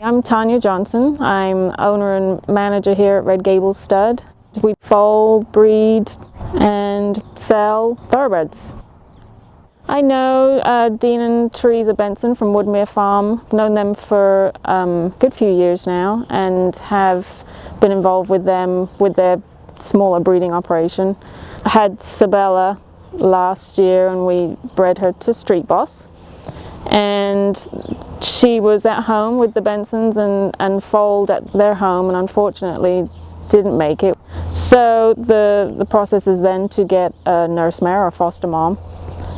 I'm Tanya Johnson. I'm owner and manager here at Red Gables Stud. We foal, breed, and sell thoroughbreds. I know Dean and Teresa Benson from Woodmere Farm. I've known them for a good few years now and have been involved with them with their smaller breeding operation. I had Sabella last year and we bred her to Street Boss. And she was at home with the Bensons and foaled at their home and unfortunately didn't make it. So the process is then to get a nursemare or foster mom.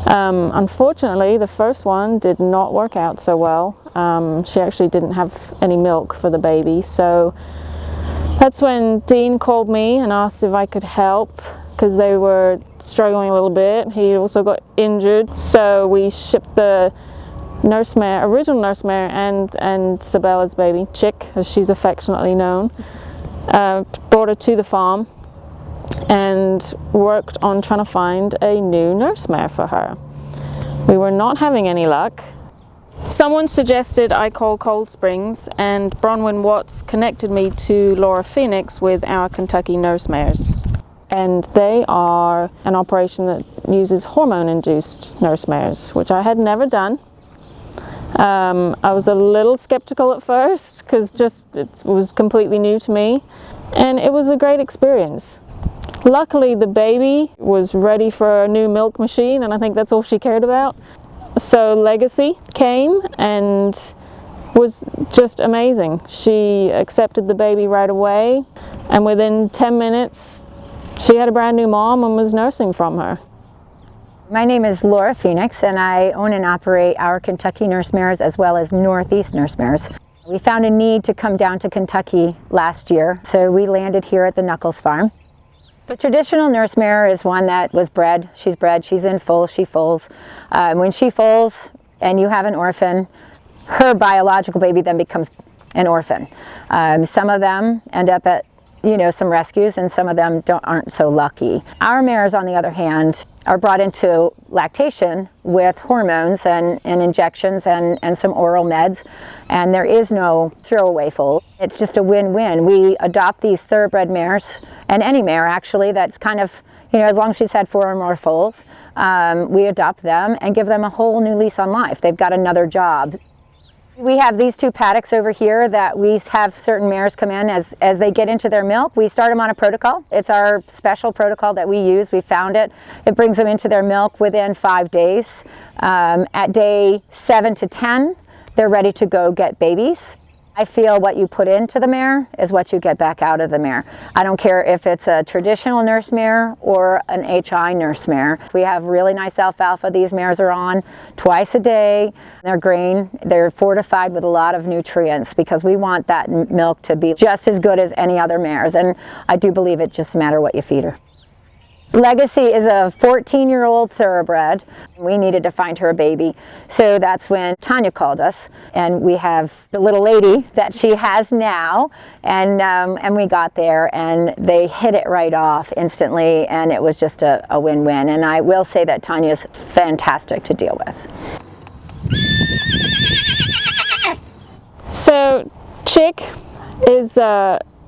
Unfortunately, the first one did not work out so well. She actually didn't have any milk for the baby, so that's when Dean called me and asked if I could help because they were struggling a little bit. He also got injured, so we shipped the nursemare, original nursemare, and Sabella's baby, Chick, as she's affectionately known, brought her to the farm and worked on trying to find a new nursemare for her. We were not having any luck. Someone suggested I call Cold Springs, and Bronwyn Watts connected me to Laura Phoenix with our Kentucky Nursemares. And they are an operation that uses hormone-induced nursemares, which I had never done. I was a little skeptical at first because it was completely new to me, and it was a great experience. Luckily the baby was ready for a new milk machine and I think that's all she cared about. So Legacy came and was just amazing. She accepted the baby right away and within 10 minutes she had a brand new mom and was nursing from her. My name is Laura Phoenix and I own and operate our Kentucky Nursemares as well as Northeast Nursemares. We found a need to come down to Kentucky last year, so we landed here at the Knuckles Farm. The traditional nursemare is one that was bred, she's in foal, she foals. When she foals and you have an orphan, her biological baby then becomes an orphan. Some of them end up at some rescues and some of them aren't so lucky. Our mares, on the other hand, are brought into lactation with hormones and injections and some oral meds, and there is no throwaway foal. It's just a win-win. We adopt these thoroughbred mares, and any mare actually that's kind of, as long as she's had 4 or more foals, we adopt them and give them a whole new lease on life. They've got another job. We have these 2 paddocks over here that we have certain mares come in as they get into their milk. We start them on a protocol. It's our special protocol that we use. We found it. It brings them into their milk within 5 days. At day 7 to 10, they're ready to go get babies. I feel what you put into the mare is what you get back out of the mare. I don't care if it's a traditional nursemare or an HI nursemare. We have really nice alfalfa these mares are on twice a day. They're grain, they're fortified with a lot of nutrients because we want that milk to be just as good as any other mares, and I do believe it just matters what you feed her. Legacy is a 14-year-old thoroughbred. We needed to find her a baby, so that's when Tanya called us, and we have the little lady that she has now, and we got there, and they hit it right off instantly, and it was just a win-win. And I will say that Tanya's fantastic to deal with. So Chick is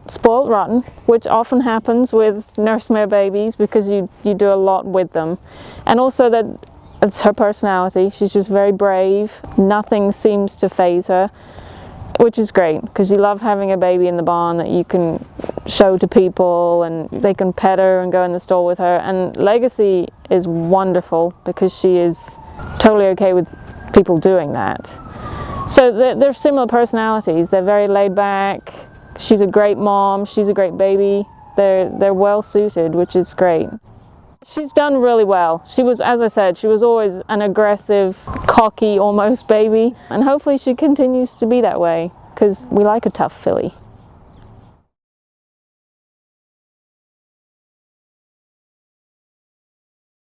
spoiled rotten, which often happens with nursemare babies because you do a lot with them, and also that it's her personality. She's just very brave. Nothing seems to faze her, which is great because you love having a baby in the barn that you can show to people and they can pet her and go in the store with her. And Legacy is wonderful because she is totally okay with people doing that. So they're similar personalities. They're very laid back. She's a great mom, she's a great baby. They're well suited, which is great. She's done really well. She was, as I said, she was always an aggressive, cocky almost baby, and hopefully she continues to be that way because we like a tough filly.